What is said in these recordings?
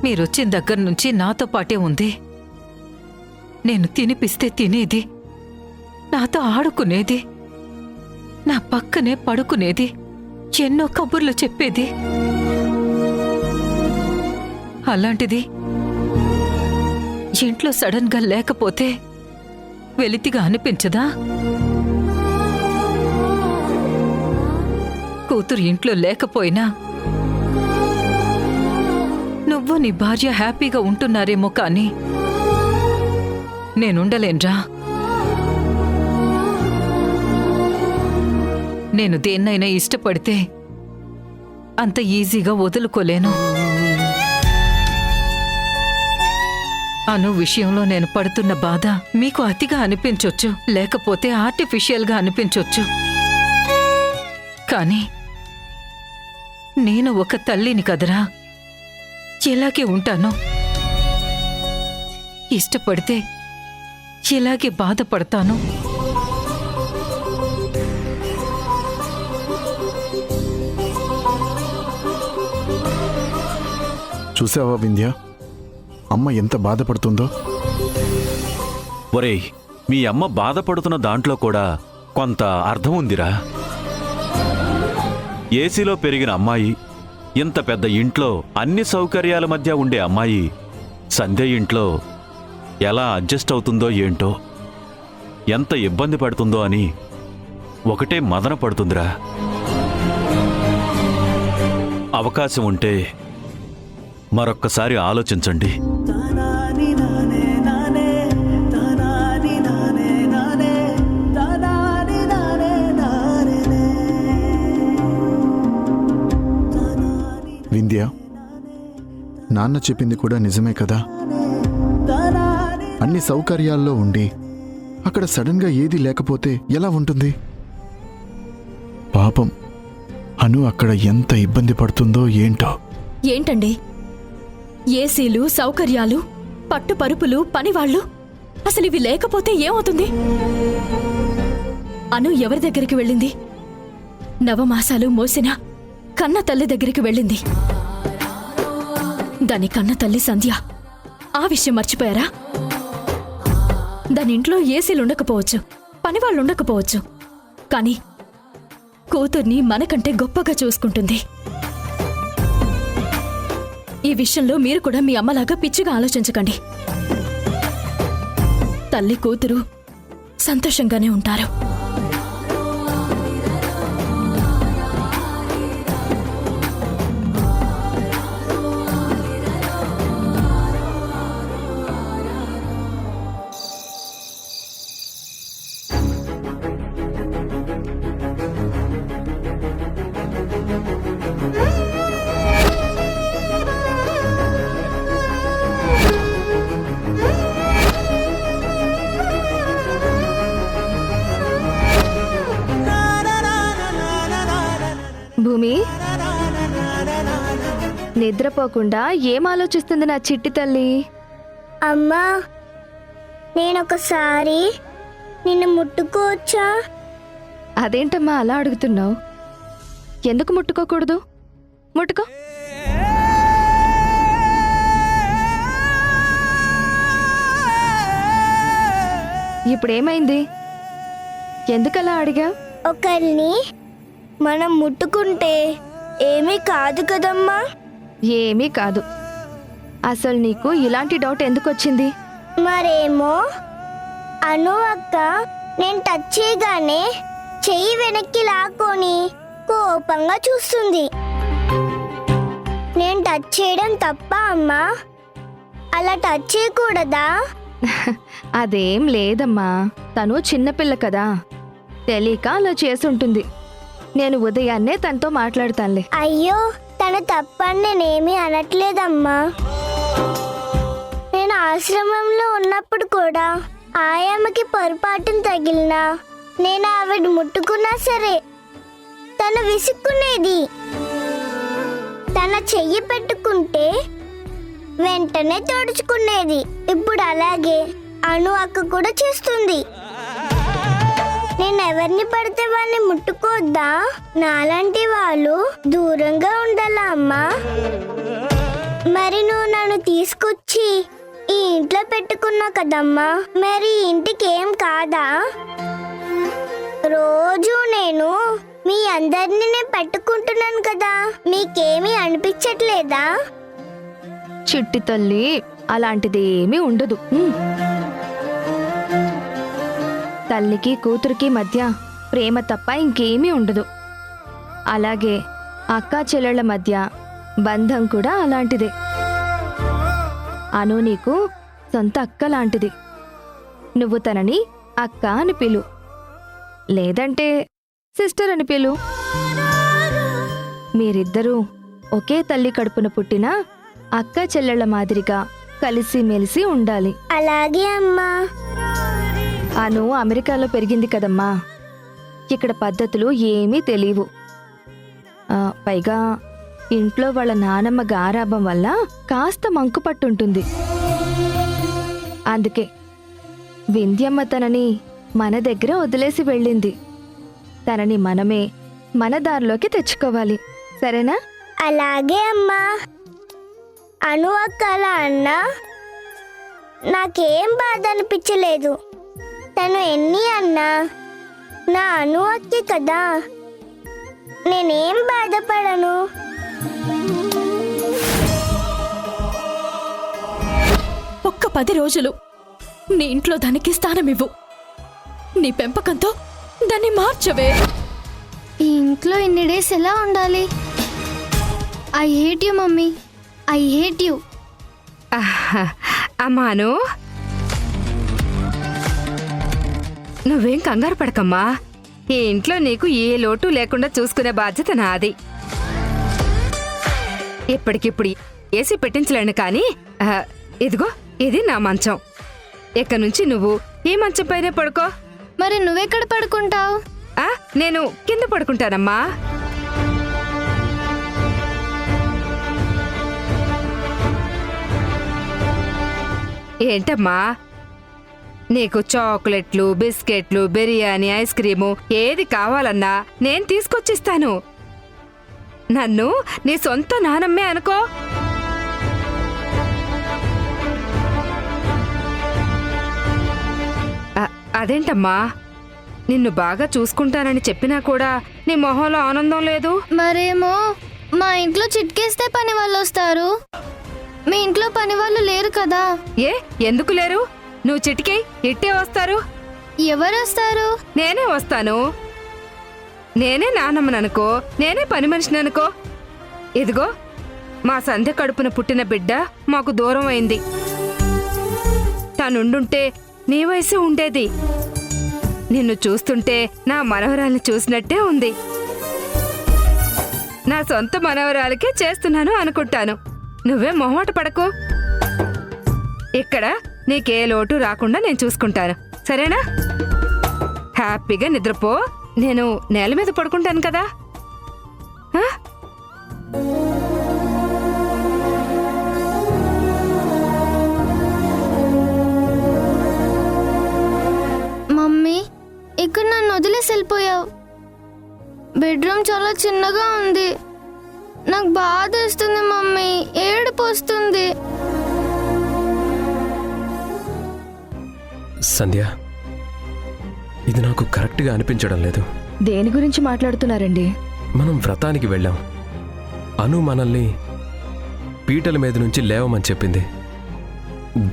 మీరొచ్చిన దగ్గర నుంచి నాతో పాటే ఉంది. నేను తినిపిస్తే తినేది, నాతో ఆడుకునేది, నా పక్కనే పడుకునేది, ఎన్నో కబుర్లు చెప్పేది. అలాంటిది ఇంట్లో సడన్ గా లేకపోతే వెలితిగా అనిపించదా? కూతురు ఇంట్లో లేకపోయినా నువ్వు నీ భార్య హ్యాపీగా ఉంటున్నారేమో కానీ నేనుండలేన్రా. నేను దేన్నైనా ఇష్టపడితే అంత ఈజీగా వదులుకోలేను. అను విషయంలో నేను పడుతున్న బాధ మీకు అతిగా అనిపించొచ్చు, లేకపోతే ఆర్టిఫిషియల్గా అనిపించొచ్చు. కానీ నేను ఒక తల్లిని కదరా, ఇలాగే ఉంటాను. ఇష్టపడితే ఇలాగే బాధపడతాను. చూసావా వింధ్య, అమ్మ ఎంత బాధపడుతుందో. ఒరేయ్, మీ అమ్మ బాధపడుతున్న దాంట్లో కూడా కొంత అర్థం ఉందిరా. ఏసీలో పెరిగిన అమ్మాయి, ఇంత పెద్ద ఇంట్లో అన్ని సౌకర్యాల మధ్య ఉండే అమ్మాయి సంధ్య ఇంట్లో ఎలా అడ్జస్ట్ అవుతుందో ఏంటో, ఎంత ఇబ్బంది పడుతుందో అని ఒకటే మదన పడుతుందిరా. అవకాశం ఉంటే మరొక్కసారి ఆలోచించండి. వింధ్య, నాన్న చెప్పింది కూడా నిజమే కదా. అన్ని సౌకర్యాల్లో ఉండి అక్కడ సడన్ గా ఏది లేకపోతే ఎలా ఉంటుంది? పాపం అను అక్కడ ఎంత ఇబ్బంది పడుతుందో ఏంటో. ఏంటండి, ఏసీలు, సౌకర్యాలు, పట్టు పరుపులు, పనివాళ్లు, అసలు ఇవి లేకపోతే ఏమవుతుంది? అను ఎవరి దగ్గరికి వెళ్ళింది? నవమాసాలు మోసిన కన్న తల్లి దగ్గరికి వెళ్ళింది. దాని కన్న తల్లి సంధ్య. ఆ విషయం మర్చిపోయారా? దాని ఇంట్లో ఏసీలుండకపోవచ్చు, పనివాళ్ళుండకపోవచ్చు, కానీ కూతుర్ని మనకంటే గొప్పగా చూసుకుంటుంది. ఈ విషయంలో మీరు కూడా మీ అమ్మలాగా పిచ్చిగా ఆలోచించకండి. తల్లి కూతురు సంతోషంగానే ఉంటారు. భూమి, నిద్రపోకుండా ఏం ఆలోచిస్తుంది నా చిట్టి తల్లి? అమ్మా, నేనొకసారి నిన్ను ముట్టుకోవచ్చా? అదేంటమ్మా అలా అడుగుతున్నావు? ఎందుకు ముట్టుకోకూడదు? ముట్టుకో. ఇప్పుడేమైంది? ఎందుకలా అడిగా? ఒకరిని మనం ముట్టుకుంటే ఏమీ కాదు కదమ్మా? ఏమీ కాదు. అసలు నీకు ఇలాంటి డౌట్ ఎందుకు వచ్చింది? మరేమో అను అక్క నేను టచ్ చేయగానే చెయ్యి వెనక్కి లాక్కొని కోపంగా చూస్తుంది. నేను టచ్ చేయడం తప్ప అమ్మా? అలా టచ్ చేయకూడదా? అదేం లేదమ్మా, తను చిన్నపిల్ల కదా, తెలియక అలా చేసుంటుంది. నేను ఉదయాన్నే తనతో మాట్లాడతానులే. అయ్యో, తన తప్పని నేనేమీ అనట్లేదమ్మా. నేను ఆశ్రమంలో ఉన్నప్పుడు కూడా ఆయమ్మకి పొరపాటును తగిలినా, నేను ఆవిడ ముట్టుకున్నా సరే తను విసుక్కునేది. తన చెయ్యి పెట్టుకుంటే వెంటనే తోడుచుకునేది. ఇప్పుడు అలాగే అను అక్క కూడా చేస్తుంది. నేను ఎవరిని పడితే వాళ్ళని ముట్టుకోద్దా? నాలాంటి వాళ్ళు దూరంగా ఉండాలా అమ్మా? మరి నువ్వు నన్ను తీసుకొచ్చి ఈ ఇంట్లో పెట్టుకున్నావు కదమ్మా, మరి ఈ ఇంటికి ఏం కాదా? రోజు నేను మీ అందరినీ నేను పెట్టుకుంటున్నాను కదా, మీకేమీ అనిపించట్లేదా? చిట్టి తల్లి, అలాంటిది ఏమీ ఉండదు. తల్లికి కూతురికి మధ్య ప్రేమ తప్ప ఇంకేమీ ఉండదు. అలాగే అక్కా చెల్లెళ్ల మధ్య బంధం కూడా అలాంటిదే. అను నీకు సొంత అక్క లాంటిది. నువ్వు తనని అక్క అని పిలు, లేదంటే సిస్టర్ అని పిలు. మీరిద్దరూ ఒకే తల్లి కడుపున పుట్టిన అక్క చెల్లెళ్ల మాదిరిగా కలిసిమెలిసి ఉండాలి. అలాగే అమ్మా. అను అమెరికాలో పెరిగింది కదమ్మా, ఇక్కడ పద్ధతులు ఏమీ తెలియవు. పైగా ఇంట్లో వాళ్ళ నానమ్మ గారాబం వల్ల కాస్త మంకు పట్టుంటుంది. అందుకే వింధ్యమ్మ తనని మన దగ్గర వదిలేసి వెళ్ళింది. తనని మనమే మన దారిలోకి తెచ్చుకోవాలి, సరేనా? అలాగే అమ్మా. అను అక్కల అన్న నాకేం బాధ అనిపించలేదు. తను ఎన్ని అన్నా నా అను అక్కే కదా, నేనేం బాధపడను. ఒక్క 10 రోజులు నీ ఇంట్లో దానికి స్థానమివ్వు. నీ పెంపకంతో దాన్ని మార్చవే. ఈ ఇంట్లో ఇన్ని డేస్ ఎలా ఉండాలి? I hate you mummy, I hate you. అమ్మాను, నువ్వేం కంగారు పడకమ్మా. ఈ ఇంట్లో నీకు ఏ లోటు లేకుండా చూసుకునే బాధ్యత నాది. ఇప్పటికిప్పుడు ఏసీ పెట్టించలేను కానీ ఇదిగో ఇది నా మంచం. ఇక నుంచి నువ్వు ఈ మంచం పైనే పడుకో. మరి నువ్వెక్కడ పడుకుంటావు? నేను కింద పడుకుంటానమ్మా. ఏంటమ్మా, నీకు చాక్లెట్లు, బిస్కెట్లు, బిర్యానీ, ఐస్ క్రీము ఏది కావాలన్నా నేను తీసుకొచ్చిస్తాను. నన్ను నీ సొంత నానమ్మే అనుకో. అదేంటమ్మా, నిన్ను బాగా చూసుకుంటానని చెప్పినా కూడా నీ మొహంలో ఆనందం లేదు. మరేమో మా ఇంట్లో చిట్కేస్తే పని వాళ్ళు వస్తారు, మీ ఇంట్లో పని వాళ్ళు లేరు కదా. ఎందుకు లేరు? నువ్వు చిటికే ఇట్టే వస్తారు. ఎవరు వస్తారు? నేనే వస్తాను. నేనే నానమ్మననుకో, నేనే పని మనిషిని అనుకో. ఇదిగో మా సంధ్య కడుపున పుట్టిన బిడ్డ మాకు దూరం అయింది. తనుండుంటే నీ వయసు ఉండేది. నిన్ను చూస్తుంటే నా మనవరాల్ని చూసినట్టే ఉంది. నా సొంత మనవరాలకే చేస్తున్నాను అనుకుంటాను. నువ్వే మొహమాట పడకు. ఇక్కడ నీకే లోటు రాకుండా నేను చూసుకుంటాను, సరేనా? హ్యాపీగా నిద్రపో. నేను నేల మీద పడుకుంటాను కదా. మమ్మీ, ఇక్కడ నన్ను వదిలేసి వెళ్ళిపోయావు. బెడ్రూమ్ చాలా చిన్నగా ఉంది. నాకు బాధ వేస్తుంది మమ్మీ, ఏడుపు వస్తుంది. సంధ్య, ఇది నాకు కరెక్ట్గా అనిపించడం లేదు. దేని గురించి మాట్లాడుతున్నారండి? మనం వ్రతానికి వెళ్ళాం. అను మనల్ని పీటల మీద నుంచి లేవమని చెప్పింది.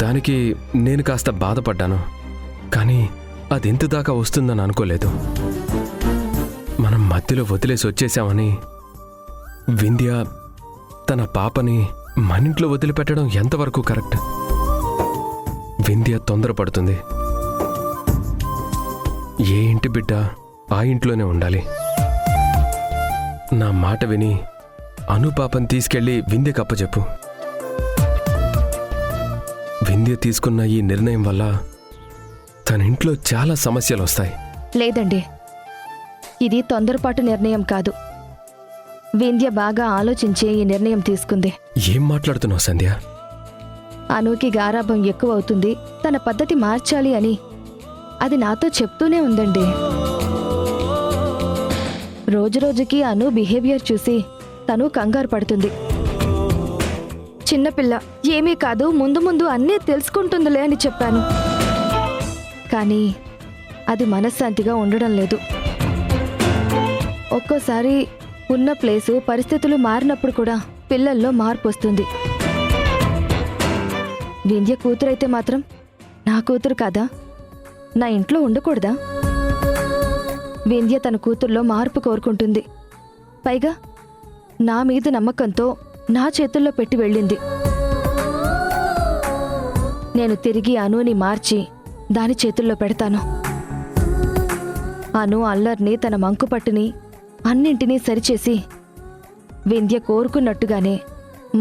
దానికి నేను కాస్త బాధపడ్డాను, కానీ అదెంత దాకా వస్తుందని అనుకోలేదు. మనం మధ్యలో వదిలేసి వచ్చేసామని వింధ్య తన పాపని మనింట్లో వదిలిపెట్టడం ఎంతవరకు కరెక్ట్? వింధ్య తొందరపడుతుంది. ఏ ఇంటి బిడ్డ ఆ ఇంట్లోనే ఉండాలి. నా మాట విని అను పాపని తీసుకెళ్లి వింధ్యకు అప్పచెప్పు. వింధ్య తీసుకున్న ఈ నిర్ణయం వల్ల తన ఇంట్లో చాలా సమస్యలు వస్తాయి. లేదండి, ఇది తొందరపాటు నిర్ణయం కాదు. వింధ్య బాగా ఆలోచించే ఈ నిర్ణయం తీసుకుంది. ఏం మాట్లాడుతున్నావు సంధ్య? అనుకి గారాభం ఎక్కువ అవుతుంది, తన పద్ధతి మార్చాలి అని అది నాతో చెప్తూనే ఉందండి. రోజురోజుకి అను బిహేవియర్ చూసి తను కంగారు పడుతుంది. చిన్నపిల్ల, ఏమీ కాదు, ముందు ముందు అన్నీ తెలుసుకుంటుందిలే అని చెప్పాను. కానీ అది మనశ్శాంతిగా ఉండడం లేదు. ఒక్కోసారి ఉన్న ప్లేసు, పరిస్థితులు మారినప్పుడు కూడా పిల్లల్లో మార్పు వస్తుంది. వింధ్య కూతురైతే మాత్రం నా కూతురు కాదా? నా ఇంట్లో ఉండకూడదా? వింధ్య తన కూతుర్లో మార్పు కోరుకుంటుంది. పైగా నా మీద నమ్మకంతో నా చేతుల్లో పెట్టి వెళ్ళింది. నేను తిరిగి అనుని మార్చి దాని చేతుల్లో పెడతాను. అను అల్లర్ని, తన మంకుపట్టుని అన్నింటినీ సరిచేసి వింధ్య కోరుకున్నట్టుగానే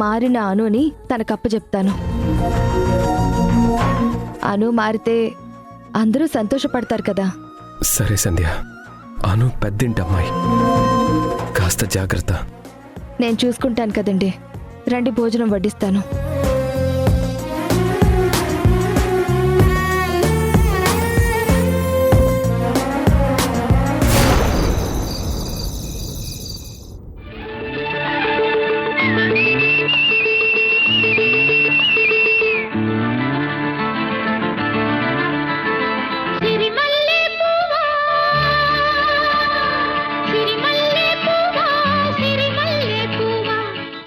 మారిన అనుని తనకప్పచెప్తాను. అను మారితే అందరూ సంతోషపడతారు కదా. సరే సంధ్య, అను పెద్దింటి అమ్మాయి, కాస్త జాగ్రత్త. నేను చూసుకుంటాను కదండి. రండి, భోజనం వడ్డిస్తాను.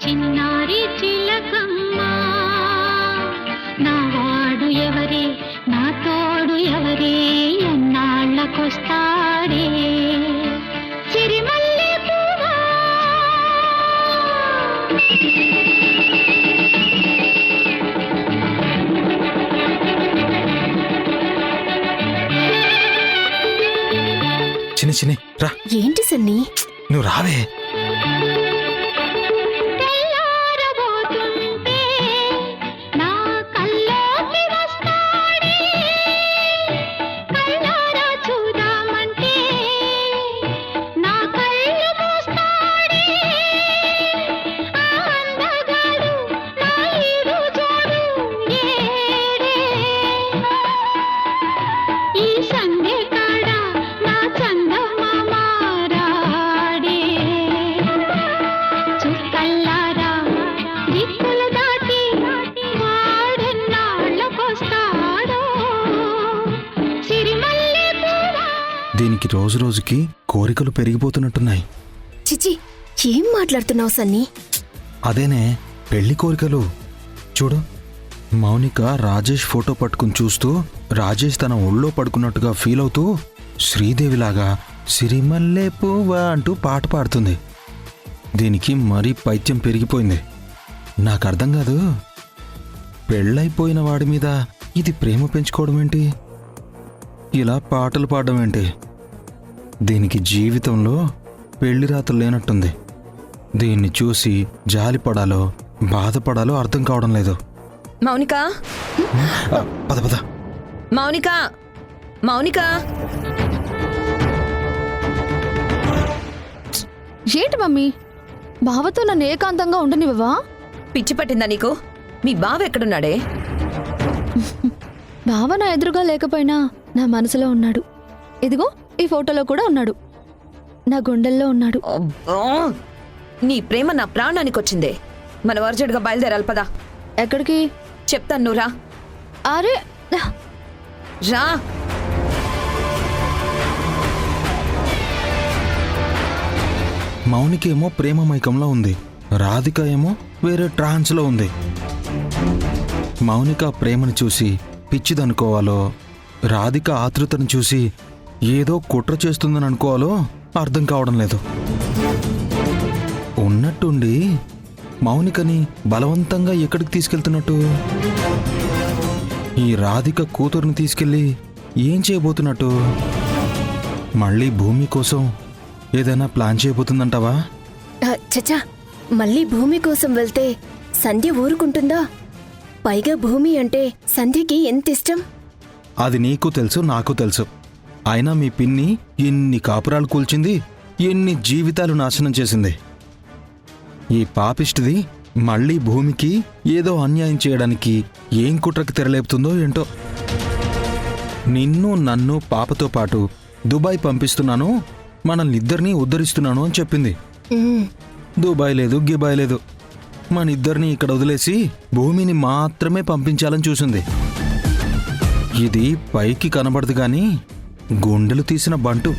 చిన్నారి చిలకమ్మ, నా వాడు ఎవరే, నా తోడు ఎవరే, ఎన్నాళ్ళకొస్తాడే సిరిమల్లె పువ్వా. చిన్ని చిన్ని రా. ఏంటి సన్నీ? నువ్వు రావే. తెల్లారబోతుంటే నా కల్లోకి వస్తాడే, కళ్ళారా చూద్దామంటే నా కళ్ళు మూస్తాడే. ఆ అందగాడు నా ఈడు జోడు ఏడే, ఈ సంధ్య కాడ నా చందమామ రాడే. చుక్కల్లారా దిక్కులు దాటి వాడెన్నాళ్ళకొస్తాడో సిరిమల్లె పువ్వా. దీనికి రోజు రోజుకి కోరికలు పెరిగిపోతున్నట్టున్నాయి. చిచి, ఏం మాట్లాడుతున్నావు సన్నీ? అదేనే పెళ్లి కోరికలు. చూడు, మౌనిక రాజేష్ ఫోటో పట్టుకుని చూస్తూ రాజేష్ తన ఒళ్ళో పడుకున్నట్టుగా ఫీల్ అవుతూ శ్రీదేవిలాగా సిరిమల్లె పువ్వా అంటూ పాట పాడుతుంది. దీనికి మరీ పైత్యం పెరిగిపోయింది. నాకు అర్థం కాదు, పెళ్ళైపోయిన వాడి మీద ఇది ప్రేమ పెంచుకోవడం ఏంటి, ఇలా పాటలు పాడడం ఏంటి? దీనికి జీవితంలో పెళ్లి రాతలు లేనట్టుంది. దీన్ని చూసి జాలిపడాలో బాధపడాలో అర్థం కావడం లేదు. మౌనిక, పద పద. మౌనిక, మౌనిక. ఏంటి మమ్మీ, బావతో నన్ను ఏకాంతంగా ఉండనివ్వవా? పిచ్చి పట్టిందా నీకు? మీ బావ ఎక్కడున్నాడే? బావ నా ఎదురుగా లేకపోయినా నా మనసులో ఉన్నాడు. ఇదిగో ఈ ఫోటోలో కూడా ఉన్నాడు, నా గుండెల్లో ఉన్నాడు. అబ్బా, నీ ప్రేమ నా ప్రాణానికి వచ్చిందే. మన అర్జెంటుగా బయలుదేరాలి, పదా. ఎక్కడికి? చెప్తాను, నువ్వు రా. అరే రా. మౌనికేమో ప్రేమ మైకంలో ఉంది, రాధిక ఏమో వేరే ట్రాన్స్లో ఉంది. మౌనిక ప్రేమను చూసి పిచ్చిదనుకోవాలో, రాధిక ఆతృతను చూసి ఏదో కుట్ర చేస్తుందని అనుకోవాలో అర్థం కావడం లేదు. ఉన్నట్టుండి మౌనికని బలవంతంగా ఎక్కడికి తీసుకెళ్తున్నట్టు? ఈ రాధిక కూతురుని తీసుకెళ్ళి ఏం చేయబోతున్నట్టు? మళ్ళీ భూమి కోసం ఏదైనా ప్లాన్ చేయబోతుందంటావా? చచ్చా, మళ్ళీ భూమి కోసం వెళ్తే సంధ్య ఊరుకుంటుందా? పైగా భూమి అంటే సంధ్యకి ఎంత ఇష్టం. అది నీకు తెలుసు, నాకు తెలుసు. అయినా మీ పిన్ని ఎన్ని కాపురాలు కూల్చింది, ఎన్ని జీవితాలు నాశనం చేసింది. ఈ పాపిష్టిది మళ్ళీ భూమికి ఏదో అన్యాయం చేయడానికి ఏం కుట్రకి తెరలేపుతుందో ఏంటో. నిన్ను నన్ను పాపతో పాటు దుబాయ్ పంపిస్తున్నాను, మనల్నిద్దరినీ ఉద్ధరిస్తున్నాను అని చెప్పింది. దుబాయ్ లేదు, గిబాయ్ లేదు, మన ఇద్దరిని ఇక్కడ వదిలేసి భూమిని మాత్రమే పంపించాలని చూసింది. ఇది పైకి కనబడదు కానీ గుండెలు తీసిన బంటు.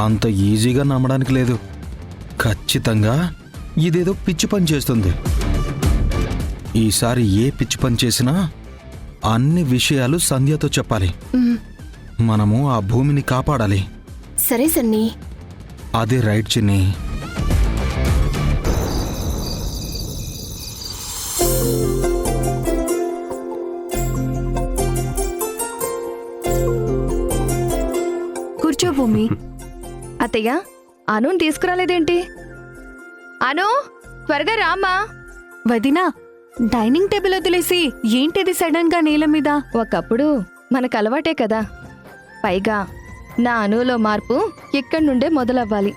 అంత ఈజీగా నమ్మడానికి లేదు. ఖచ్చితంగా ఇదేదో పిచ్చి పని చేస్తుంది. ఈసారి ఏ పిచ్చి పని చేసినా అన్ని విషయాలు సంధ్యతో చెప్పాలి. మనము ఆ భూమిని కాపాడాలి. సరే సన్నీ. అదే రైట్ చిన్ని. కూర్చో భూమి. అత్తయ్య, అనుని తీసుకురాలేదేంటి? అను, త్వరగా రామ్మా. వదినా, డైనింగ్ టేబుల్ వదిలేసి ఏంటిది సడన్ గా నేల మీద? ఒకప్పుడు మనకు అలవాటే కదా. పైగా నా అనులో మార్పు ఇక్కడి నుండే మొదలవ్వాలి.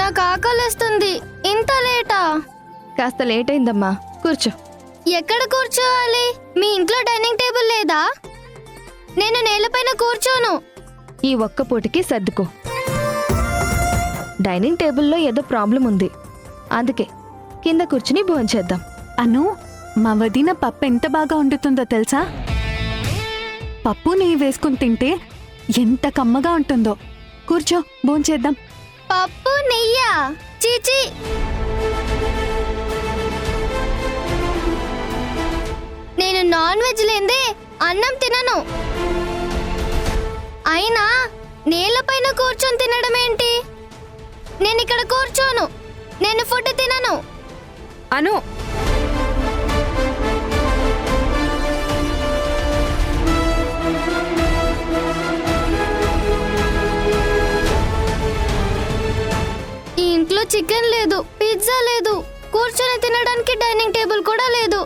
నాకు ఆకలిస్తుంది. ఇంత లేటా? కాస్త లేట్ అయిందమ్మా, కూర్చో. ఎక్కడ కూర్చోవాలి? మీ ఇంట్లో డైనింగ్ టేబుల్ లేదా? నేను నేలపైన కూర్చోను. ఈ ఒక్క పూటకి సర్దుకో. డైనింగ్ టేబుల్లో ఏదో ప్రాబ్లం ఉంది, అందుకే కింద కూర్చుని భోంచేద్దాం. అను, మా వదిన పప్పు ఎంత బాగా వండుతుందో తెలుసా? పప్పు నెయ్యి వేసుకుని తింటే ఎంత కమ్మగా ఉంటుందో. కూర్చో, భోంచేద్దాం. పప్పు నెయ్యా? చీచి. నేను నాన్ వెజ్ లేదే అన్నం తినను. అయినా నేలపైన కూర్చొని తినడం ఏంటి? నేను ఇక్కడ కూర్చోను. నేను ఫుడ్ తినను. అను, ఈ ఇంట్లో చికెన్ లేదు, పిజ్జా లేదు, కూర్చొని తినడానికి డైనింగ్ టేబుల్ కూడా లేదు.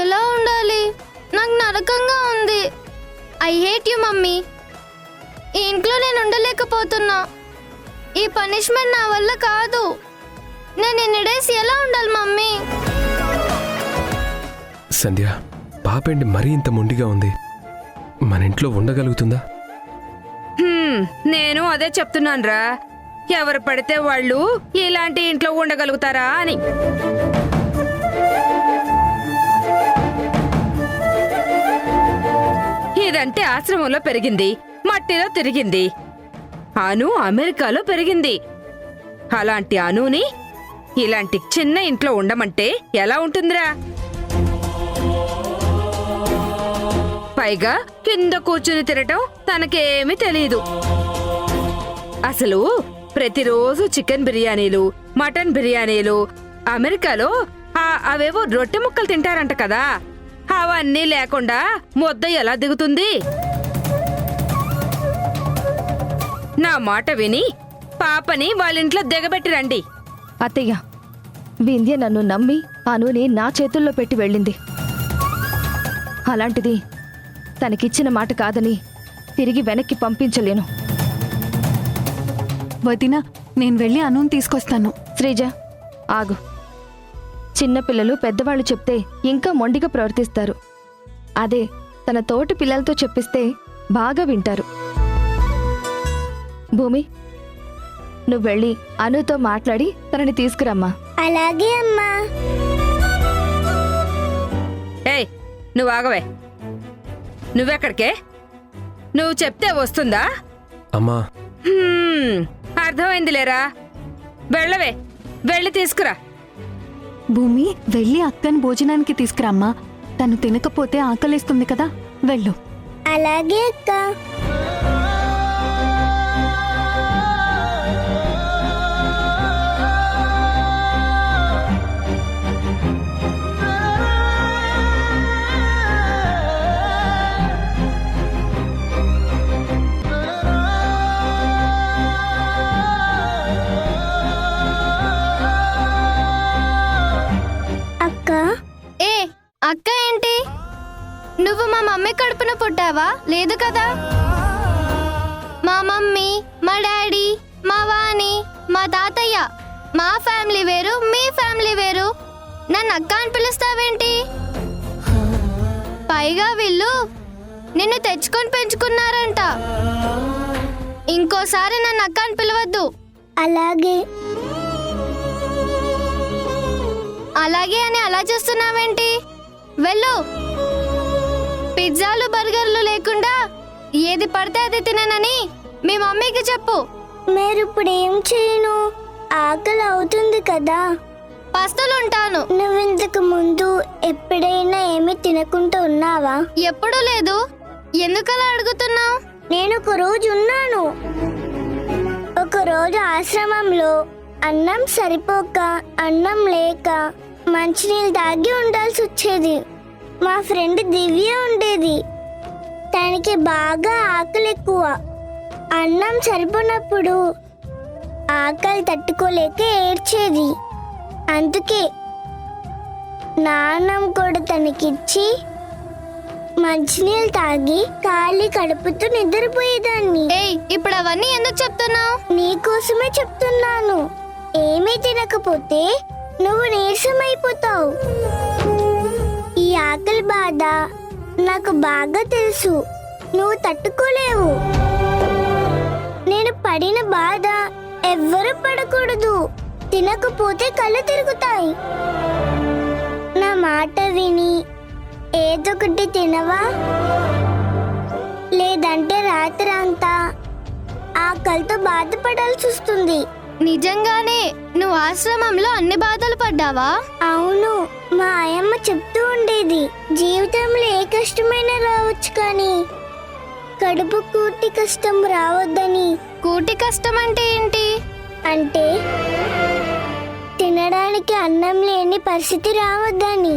ఎలా ఉండాలి? నాకు నరకంగా ఉంది. I hate you mummy. ఈ ఇంట్లో నేను ఉండలేకపోతున్నా. ఈ పనిష్మెంట్ నా వల్ల కాదు. నేను ఇన్ని డేస్ ఎలా ఉండాలి మమ్మీ? సంధ్య, పాపేంటి మరీ ఇంత మొండిగా ఉంది? మన ఇంట్లో ఉండగలుగుతుందా? నేను అదే చెప్తున్నానురా. ఎవరు పడితే వాళ్ళు ఇలాంటి ఇంట్లో ఉండగలుగుతారా అని. ఇదంటే ఆశ్రమంలో పెరిగింది, మట్టిలో తిరిగింది. అను అమెరికాలో పెరిగింది. అలాంటి అనుని ఇలాంటి చిన్న ఇంట్లో ఉండమంటే ఎలా ఉంటుందిరా? పైగా కింద కూర్చుని తినటం తనకేమీ తెలీదు. అసలు ప్రతిరోజు చికెన్ బిర్యానీలు, మటన్ బిర్యానీలు, అమెరికాలో అవేవో రొట్టె ముక్కలు తింటారంట కదా, అవన్నీ లేకుండా ముద్ద ఎలా దిగుతుంది? నా మాట విని పాపని వాళ్ళింట్లో దిగబెట్టి రండి. అత్తయ్య, వింధ్య నన్ను నమ్మి అనుని నా చేతుల్లో పెట్టి వెళ్ళింది. అలాంటిది తనకిచ్చిన మాట కాదని తిరిగి వెనక్కి పంపించలేను. వదినా, నేను వెళ్ళి అనుని తీసుకొస్తాను. శ్రీజ, ఆగు. చిన్నపిల్లలు పెద్దవాళ్ళు చెప్తే ఇంకా మొండిగా ప్రవర్తిస్తారు. అదే తన తోటి పిల్లలతో చెప్పిస్తే బాగా వింటారు. భూమి, నువ్వు వెళ్ళి అనుతో మాట్లాడి తనని తీసుకురమ్మా. అలాగే అమ్మా. ఏయ్, నువ్వు ఆగవే. నువ్వెక్కడికే? నువ్వు చెప్తే వస్తుందా? అమ్మా, అర్థమైందిలేరా. వెళ్ళవే, వెళ్ళి తీసుకురా. భూమి, వెళ్ళి అక్కని భోజనానికి తీసుకురామ్మా. తను తినకపోతే ఆకలేస్తుంది కదా, వెళ్ళు. అలాగే అక్క. అక్క ఏంటి? నువ్వు మా మమ్మీ కడుపున పుట్టావా? లేదు కదా. మా మమ్మీ, మా డాడీ, మా వాణి, మా తాతయ్య, మా ఫ్యామిలీ వేరు, మీ ఫ్యామిలీ వేరు. నన్ను అక్క అని పిలుస్తావేంటి? పైగా వీళ్ళు నిన్ను తెచ్చుకొని పెంచుకున్నారంట. ఇంకోసారి నన్ను అక్క అని పిలవద్దు. అలాగే. అలాగే అని అలా చూస్తున్నావేంటి? వెళ్ళు. పిజ్జాలు బర్గర్లు లేకుండా ఏది పడితే అది తిననని మీ మమ్మీకి చెప్పు. మీరు ఇప్పుడు ఏం చేయను? ఆకలి అవుతుంది కదా. పస్తులుంటాను. నువ్వు ఇంతకు ముందు ఎప్పుడైనా ఏమీ తినకుండా ఉన్నావా? ఎప్పుడూ లేదు. ఎందుకలా అడుగుతున్నావు? నేను ఒక రోజు ఉన్నాను. ఒకరోజు ఆశ్రమంలో అన్నం సరిపోక, అన్నం లేక మంచినీళ్ళు తాగి ఉండాల్సి వచ్చేది. మా ఫ్రెండ్ దివ్య ఉండేది. తనకి బాగా ఆకలి ఎక్కువ. అన్నం సరిపోనప్పుడు ఆకలి తట్టుకోలేక ఏడ్చేది. అందుకే నా అన్నం కూడా తనకిచ్చి మంచినీళ్ళు తాగి ఖాళీ కడుపుతో నిద్రపోయేదాన్ని. ఏయ్, ఇప్పుడు అవన్నీ ఎందుకు చెప్తున్నావు? నీకోసమే చెప్తున్నాను. ఏమీ తినకపోతే నువ్వు నీరసమైపోతావు. ఈ ఆకలి బాధ నాకు బాగా తెలుసు. నువ్వు తట్టుకోలేవు. నేను పడిన బాధ ఎవ్వరూ పడకూడదు. తినకపోతే కళ్ళు తిరుగుతాయి. నా మాట విని ఏదొకటి తినవా? లేదంటే రాత్రి అంతా ఆకలితో బాధపడాల్సి వస్తుంది. నిజంగానే నువ్వు ఆశ్రమంలో అన్ని బాధలు పడ్డావా? అవును, మా ఆయమ్మ చెప్తూ ఉండేది. జీవితంలో ఏ కష్టమైనా రావచ్చు, కానీ కడుపు కూటి కష్టం రావద్దని. కూటి కష్టం అంటే ఏంటి? అంటే తినడానికి అన్నం లేని పరిస్థితి రావద్దని.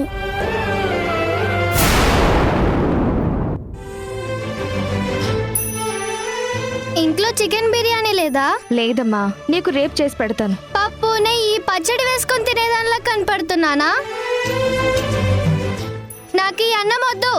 ఇంట్లో చికెన్ బిర్యానీ లేదా? లేదమ్మా, నీకు రేపు చేసి పెడతాను. పప్పు నెయ్యి పచ్చడి వేసుకొని తినేదానిలా కనపడుతున్నానా? నాకు ఈ అన్నం వద్దు.